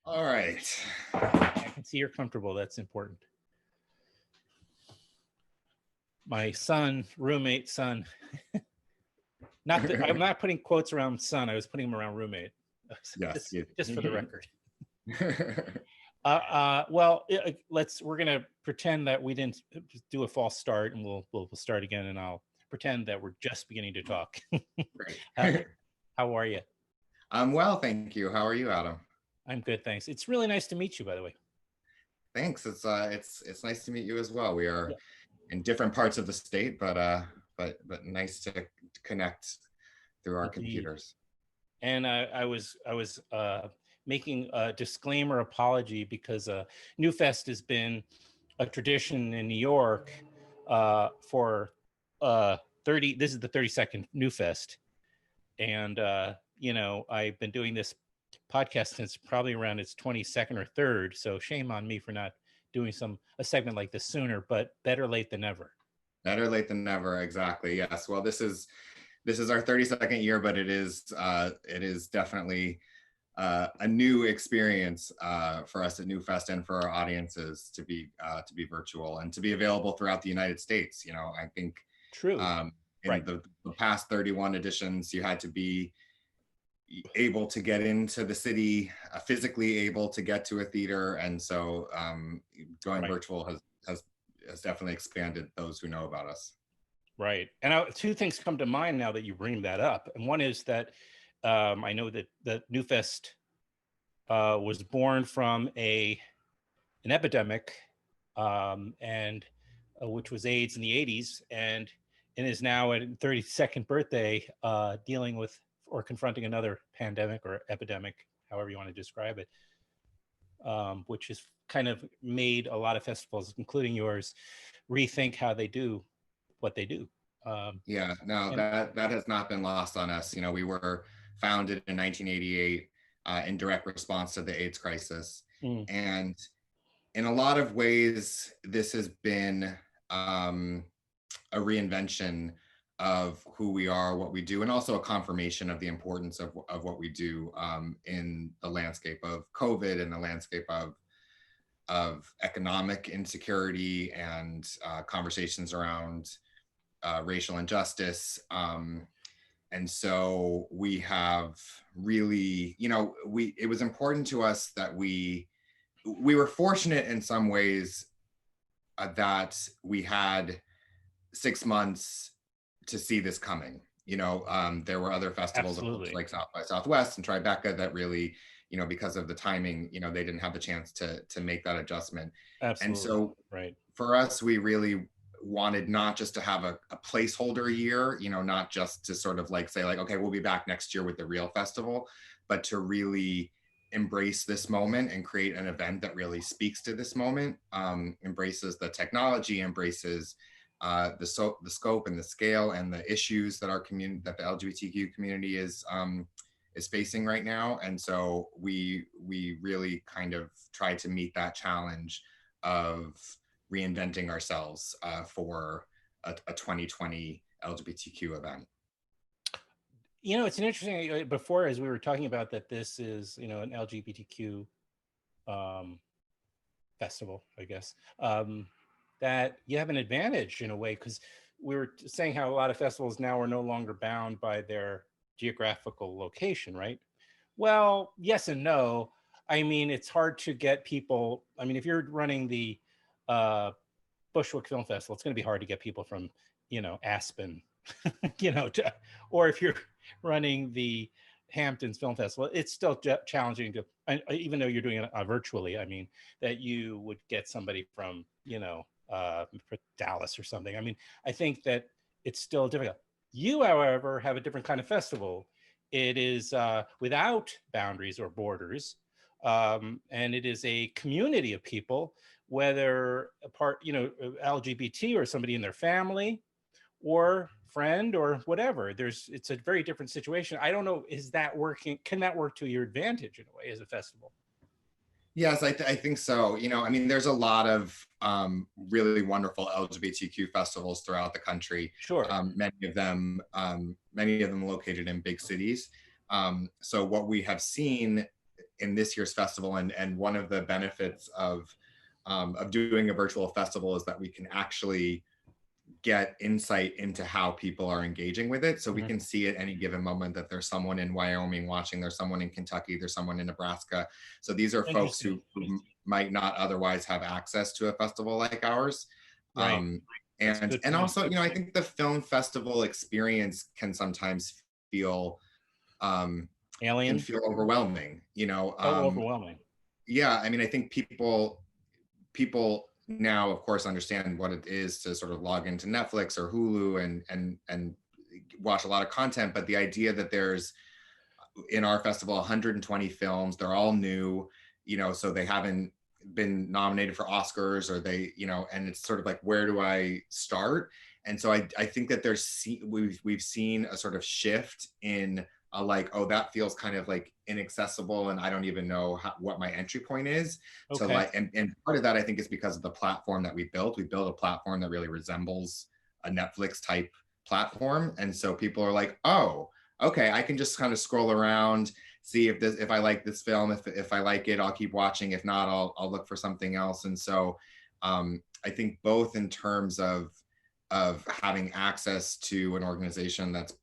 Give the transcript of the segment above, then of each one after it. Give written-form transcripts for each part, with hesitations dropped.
All right. I can see you're comfortable. That's important. My son, roommate son. Not that I'm not putting quotes around son. I was putting them around roommate. Yes. Just for the record. We're gonna pretend that we didn't do a false start, and we'll start again, and I'll pretend that we're just beginning to talk. Great. How are you? I'm well, thank you. How are you, Adam? I'm good, thanks. It's really nice to meet you, by the way. Thanks. It's nice to meet you as well. We are in different parts of the state, but nice to connect through our computers. And I was making a disclaimer apology because NewFest has been a tradition in New York for 30. This is the 32nd NewFest, and I've been doing this podcast since probably around its 22nd or 3rd. So shame on me for not doing a segment like this sooner, but better late than never. Better late than never, exactly. Yes. Well, this is our 32nd year, but it is definitely a new experience for us at NewFest and for our audiences to be virtual and to be available throughout the United States. I think true. In the past 31 editions, you had to be able to get into the city, physically able to get to a theater, and so going virtual has definitely expanded those who know about us. Right. And two things come to mind now that you bring that up. And one is that I know that the NewFest was born from an epidemic, and which was AIDS in the 80s, and is now at 32nd birthday dealing with or confronting another pandemic or epidemic, however you want to describe it, which has kind of made a lot of festivals, including yours, rethink how they do what they do. That has not been lost on us. We were founded in 1988 in direct response to the AIDS crisis. And in a lot of ways, this has been a reinvention of who we are, what we do, and also a confirmation of the importance of what we do in the landscape of COVID and the landscape of economic insecurity and conversations around racial injustice. And so we have really, it was important to us that we were fortunate in some ways that we had 6 months to see this coming. There were other festivals like South by Southwest and Tribeca that really, because of the timing, they didn't have the chance to make that adjustment. Absolutely. And so for us, we really wanted not just to have a placeholder year, not just to sort of say okay, we'll be back next year with the real festival, but to really embrace this moment and create an event that really speaks to this moment, embraces the technology, embraces the scope and the scale and the issues that that the LGBTQ community is facing right now. And so we really kind of tried to meet that challenge of reinventing ourselves for a 2020 LGBTQ event. It's an interesting, before, as we were talking about that this is, an LGBTQ festival, I guess, that you have an advantage in a way, because we were saying how a lot of festivals now are no longer bound by their geographical location, right? Well, yes and no. I mean, it's hard to get people. I mean, if you're running the Bushwick Film Festival, it's going to be hard to get people from, Aspen, or if you're running the Hamptons Film Festival, it's still challenging to, even though you're doing it virtually, I mean, that you would get somebody from, Dallas or something. I mean, I think that it's still difficult. You, however, have a different kind of festival. It is without boundaries or borders, and it is a community of people, whether a part, LGBT or somebody in their family or friend or whatever. It's a very different situation. I don't know, is that working? Can that work to your advantage in a way as a festival? Yes, I think so. I mean, there's a lot of really wonderful LGBTQ festivals throughout the country. Sure. Many of them located in big cities. So what we have seen in this year's festival, and one of the benefits of doing a virtual festival is that we can actually get insight into how people are engaging with it. So we can see at any given moment that there's someone in Wyoming watching, there's someone in Kentucky, there's someone in Nebraska. So these are folks who might not otherwise have access to a festival like ours. Right. And also, you know, I think the film festival experience can sometimes feel alien, can feel overwhelming, you know. Overwhelming. Yeah, I mean, I think people now, of course, understand what it is to sort of log into Netflix or Hulu and watch a lot of content. But the idea that there's, in our festival, 120 films, they're all new, you know, so they haven't been nominated for Oscars, or they, you know, and it's sort of like, where do I start? And so I think that we've seen a sort of shift in like, oh, that feels kind of like inaccessible, and I don't even know what my entry point is. Okay. To like, and part of that I think is because of the platform that we built. We built a platform that really resembles a Netflix type platform, and so people are like, oh, okay, I can just kind of scroll around, see if I like this film, if I like it, I'll keep watching. If not, I'll look for something else. And so I think both in terms of having access to an organization that's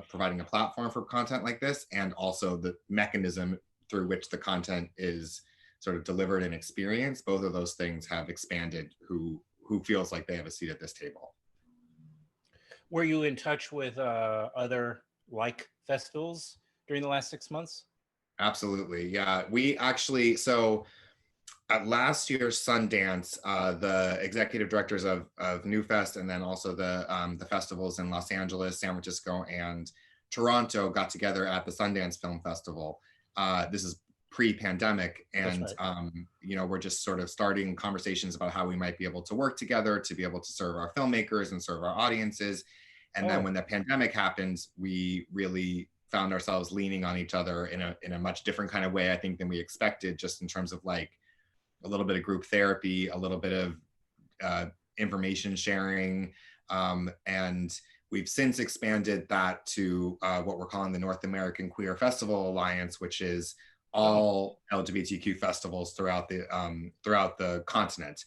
providing a platform for content like this, and also the mechanism through which the content is sort of delivered and experienced, both of those things have expanded who feels like they have a seat at this table. Were you in touch with other like festivals during the last 6 months? Absolutely, yeah. We actually, so at last year's Sundance, the executive directors of NewFest, and then also the festivals in Los Angeles, San Francisco, and Toronto got together at the Sundance Film Festival. This is pre-pandemic, and right. You know, we're just sort of starting conversations about how we might be able to work together to be able to serve our filmmakers and serve our audiences. And then when the pandemic happened, we really found ourselves leaning on each other in a much different kind of way, I think, than we expected, just in terms of like a little bit of group therapy, a little bit of information sharing. And we've since expanded that to what we're calling the North American Queer Festival Alliance, which is all LGBTQ festivals throughout the continent.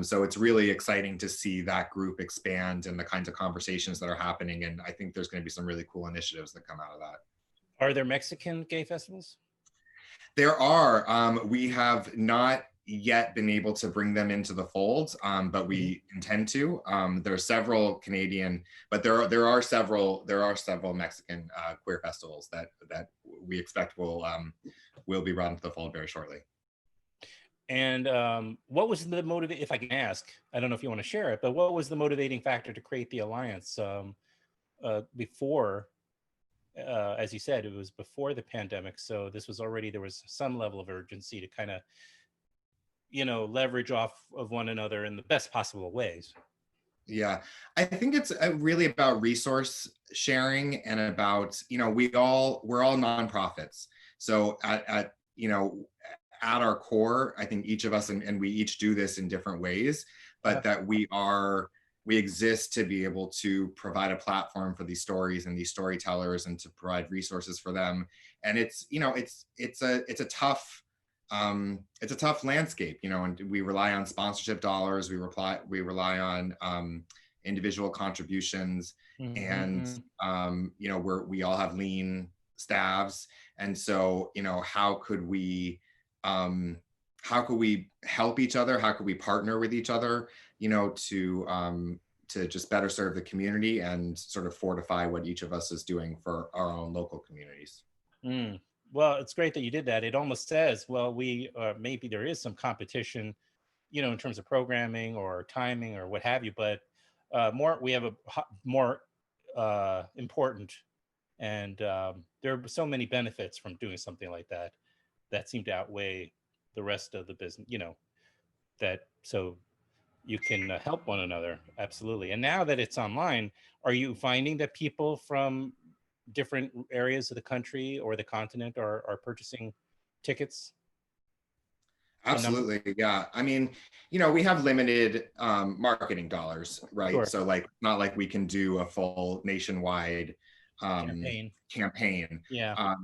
So it's really exciting to see that group expand and the kinds of conversations that are happening. And I think there's going to be some really cool initiatives that come out of that. Are there Mexican gay festivals? There are. We have not yet been able to bring them into the fold, but we intend to. There are several Canadian, but there are several Mexican queer festivals that we expect will be brought into the fold very shortly. And what was the motivation, if I can ask, I don't know if you want to share it, but what was the motivating factor to create the alliance before, as you said, it was before the pandemic. So this was already, there was some level of urgency to kind of, you know, leverage off of one another in the best possible ways. Yeah, I think it's really about resource sharing and about, you know, we're all nonprofits. So at you know, at our core, I think each of us, and we each do this in different ways, but that we exist to be able to provide a platform for these stories and these storytellers, and to provide resources for them. And it's, you know, it's a tough landscape, you know, and we rely on sponsorship dollars. We rely on individual contributions, and you know, we all have lean staffs, and so, you know, how could we help each other? How could we partner with each other, you know, to just better serve the community and sort of fortify what each of us is doing for our own local communities. Well, it's great that you did that. It almost says, well, maybe there is some competition, you know, in terms of programming or timing or what have you, but we have a more important, and there are so many benefits from doing something like that seem to outweigh the rest of the business, you know, so you can help one another. Absolutely. And now that it's online, are you finding that people from different areas of the country or the continent are purchasing tickets? Absolutely, yeah. I mean, you know, we have limited marketing dollars, right? Sure. So like, not like we can do a full nationwide campaign. Yeah.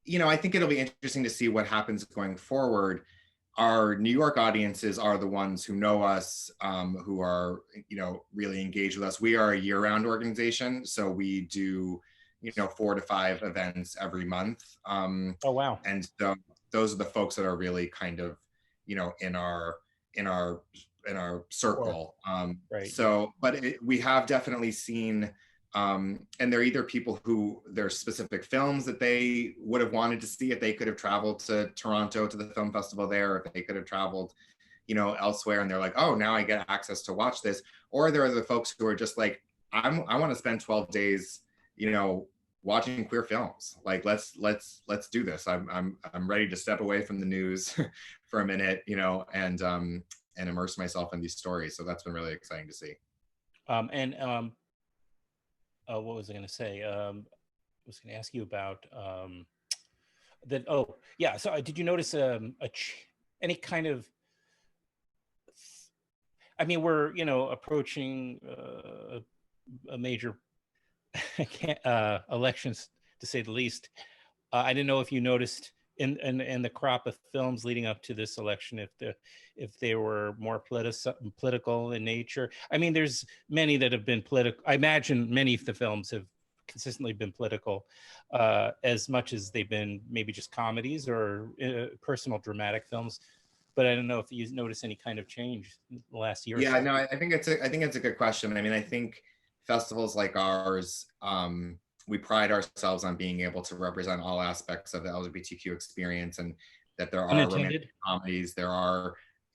I think it'll be interesting to see what happens going forward. Our New York audiences are the ones who know us, who are, really engaged with us. We are a year-round organization, so we do, 4 to 5 events every month. Oh, wow. And so those are the folks that are really kind of, in our circle. Right. So, but we have definitely seen, and they're either people who there's specific films that they would have wanted to see if they could have traveled to Toronto to the film festival there, or if they could have traveled, elsewhere, and they're like, oh, now I get access to watch this. Or there are the folks who are just like, I want to spend 12 days, watching queer films. Like, let's do this. I'm ready to step away from the news for a minute, and immerse myself in these stories. So that's been really exciting to see. What was I going to say? I was going to ask you about that. Oh, yeah. So did you notice any kind of? I mean, we're approaching a major elections, to say the least. I didn't know if you noticed in the crop of films leading up to this election, if they were more political in nature. I mean, there's many that have been political. I imagine many of the films have consistently been political, as much as they've been maybe just comedies or personal dramatic films. But I don't know if you notice any kind of change in the last year. Yeah, no, I think it's a good question. I mean, I think festivals like ours, we pride ourselves on being able to represent all aspects of the LGBTQ experience, and that there are romantic comedies, there are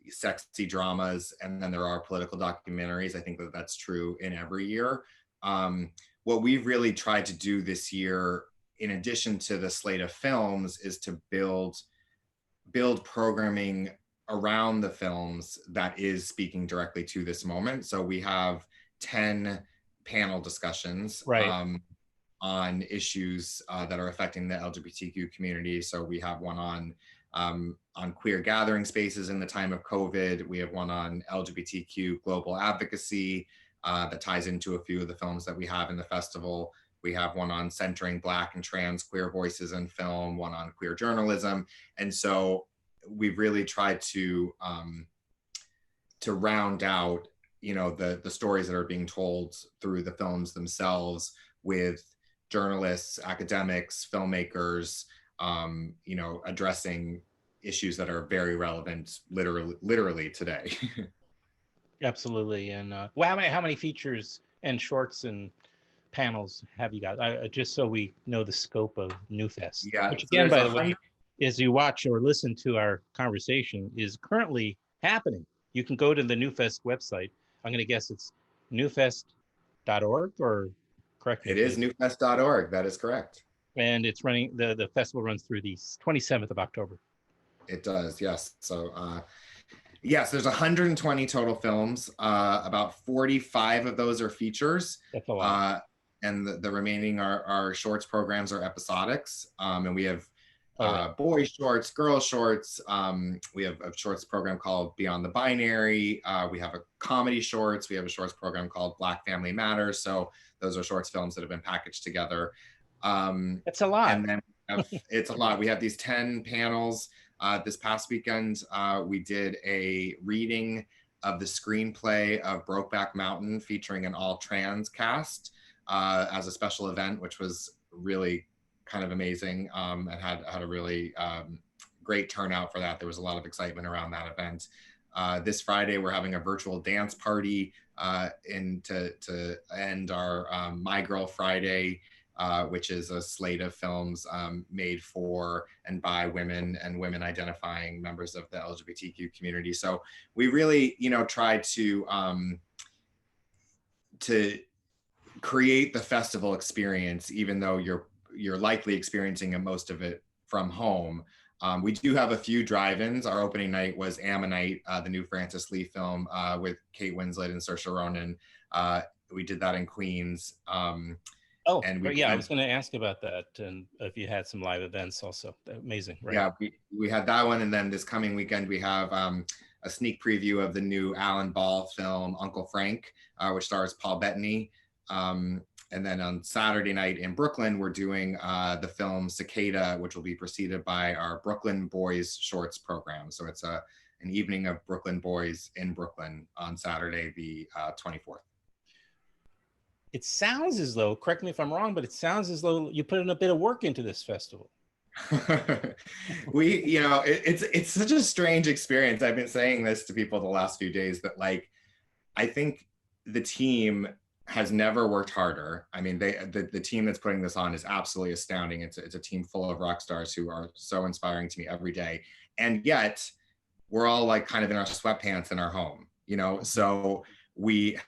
sexy dramas, and then there are political documentaries. I think that that's true in every year. What we've really tried to do this year, in addition to the slate of films, is to build programming around the films that is speaking directly to this moment. So we have 10 panel discussions, right, on issues that are affecting the LGBTQ community. So we have one on queer gathering spaces in the time of COVID. We have one on LGBTQ global advocacy that ties into a few of the films that we have in the festival. We have one on centering Black and trans queer voices in film, one on queer journalism. And so we've really tried to round out, the stories that are being told through the films themselves, with journalists, academics, filmmakers, addressing issues that are very relevant literally today. Absolutely. And well, how many features and shorts and panels have you got? Just so we know the scope of NewFest. Yeah, Which again, by the way, as you watch or listen to our conversation, is currently happening. You can go to the NewFest website. I'm going to guess it's newfest.org, or correct me. It is newfest.org. That is correct. And it's running, the festival runs through the 27th of October. It does, yes. So yes, there's 120 total films. About 45 of those are features. That's a lot. And the remaining are shorts programs or episodics. And we have boy shorts, girl shorts. We have a shorts program called Beyond the Binary. We have a comedy shorts. We have a shorts program called Black Family Matters. So those are shorts films that have been packaged together. That's a lot. And then it's a lot. We have these 10 panels. This past weekend, we did a reading of the screenplay of Brokeback Mountain, featuring an all trans cast as a special event, which was really kind of amazing, and had a really great turnout for that. There was a lot of excitement around that event. This Friday, we're having a virtual dance party to end our My Girl Friday, which is a slate of films made for and by women and women identifying members of the LGBTQ community. So we really, tried to create the festival experience, even though you're likely experiencing most of it from home. We do have a few drive-ins. Our opening night was Ammonite, the new Francis Lee film with Kate Winslet and Saoirse Ronan. We did that in Queens. And I was going to ask about that, and if you had some live events also. Amazing, right? Yeah, we had that one, and then this coming weekend we have a sneak preview of the new Alan Ball film Uncle Frank, which stars Paul Bettany. And then on Saturday night in Brooklyn, we're doing the film Cicada, which will be preceded by our Brooklyn Boys Shorts program. So it's an evening of Brooklyn Boys in Brooklyn on Saturday, the 24th. It sounds as though, correct me if I'm wrong, but it sounds as though you put in a bit of work into this festival. It's such a strange experience. I've been saying this to people the last few days that, like, I think the team has never worked harder. I mean, the team that's putting this on is absolutely astounding. It's a team full of rock stars who are so inspiring to me every day. And yet we're all like kind of in our sweatpants in our home, so we've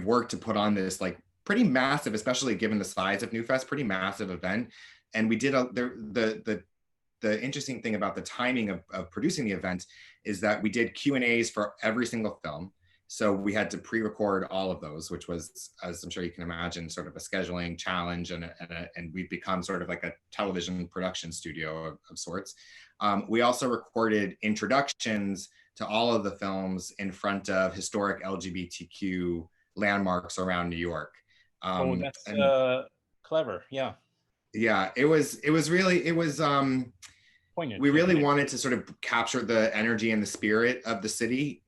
worked to put on this like pretty massive, especially given the size of NewFest, pretty massive event. And we did the interesting thing about the timing of producing the event is that we did Q&As for every single film. So we had to pre-record all of those, which was, as I'm sure you can imagine, sort of a scheduling challenge, and we've become sort of like a television production studio of sorts. We also recorded introductions to all of the films in front of historic LGBTQ landmarks around New York. That's clever. Yeah. Yeah, it was Poignant. We really wanted to sort of capture the energy and the spirit of the city,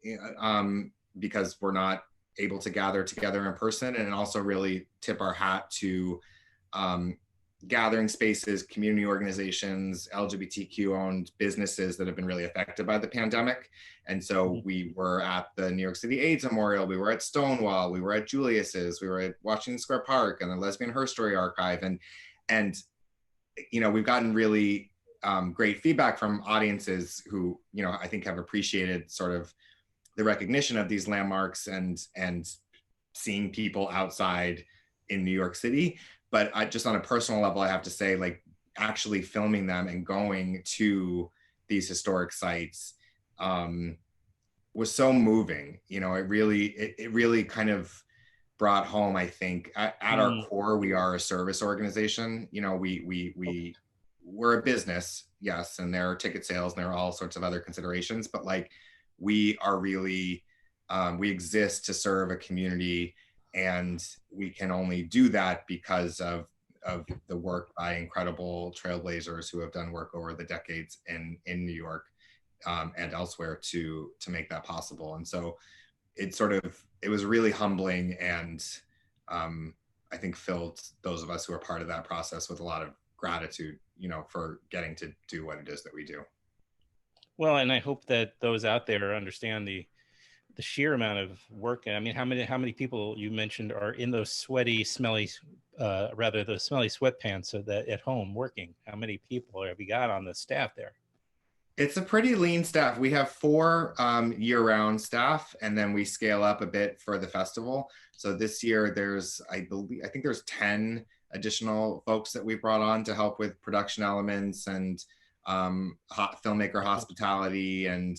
because we're not able to gather together in person, and also really tip our hat to gathering spaces, community organizations, LGBTQ owned businesses that have been really affected by the pandemic. And so we were at the New York City AIDS Memorial, we were at Stonewall, we were at Julius's, we were at Washington Square Park and the Lesbian Her Story Archive. And we've gotten really great feedback from audiences who, I think have appreciated sort of the recognition of these landmarks and seeing people outside in New York City. But just on a personal level, I have to say, like, actually filming them and going to these historic sites was so moving. It really kind of brought home, I think, at our core, we are a service organization. We're a business, yes, and there are ticket sales and there are all sorts of other considerations, but like, we are really, we exist to serve a community, and we can only do that because of the work by incredible trailblazers who have done work over the decades in New York and elsewhere to make that possible. And so it was really humbling, and I think filled those of us who are part of that process with a lot of gratitude, for getting to do what it is that we do. Well, and I hope that those out there understand the sheer amount of work. I mean, how many people you mentioned are in those sweaty, smelly, those smelly sweatpants so that at home working? How many people have you got on the staff there? It's a pretty lean staff. We have 4 year-round staff, and then we scale up a bit for the festival. So this year I think there's 10 additional folks that we brought on to help with production elements and filmmaker hospitality and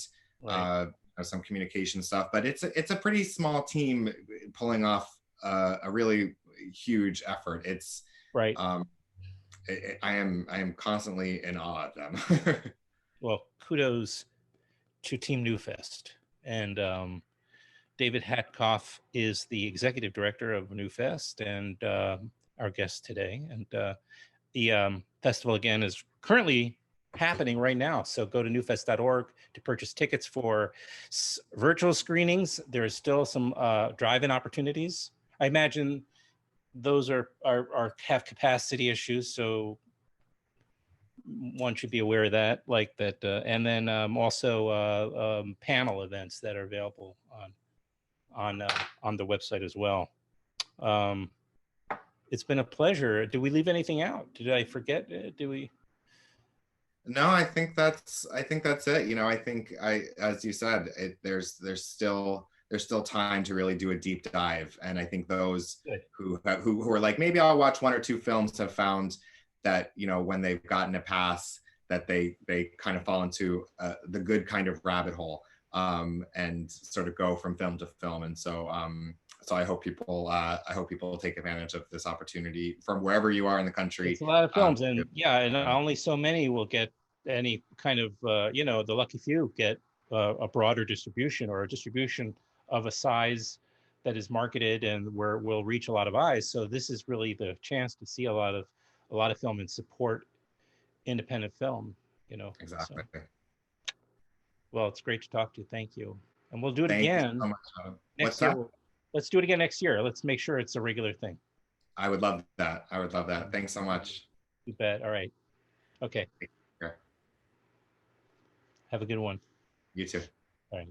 some communication stuff. But it's a pretty small team pulling off a really huge effort. It's right. I am constantly in awe of them. Well, kudos to Team NewFest. And David Hatkoff is the executive director of NewFest and our guest today. And the festival, again, is currently happening right now. So go to newfest.org to purchase tickets for virtual screenings. There is still some drive-in opportunities. I imagine those have capacity issues, so one should be aware of that, like that. And then also panel events that are available on the website as well. It's been a pleasure. Did we leave anything out? Did I forget? Do we? No, I think that's it. I think as you said, there's still time to really do a deep dive. And I think those who are like, maybe I'll watch 1 or 2 films, have found that, when they've gotten a pass, that they kind of fall into the good kind of rabbit hole and sort of go from film to film. And so I hope people take advantage of this opportunity from wherever you are in the country. It's a lot of films, and only so many will get any kind of the lucky few get a broader distribution, or a distribution of a size that is marketed and where will reach a lot of eyes. So this is really the chance to see a lot of film and support independent film, you know. Exactly. So, well, it's great to talk to you. Thank you. And we'll do it Thank you again so much, Adam. What's next year. that? Let's do it again next year. Let's make sure it's a regular thing. I would love that. I would love that. Thanks so much. You bet. All right. Okay. Okay. Have a good one. You too. All right.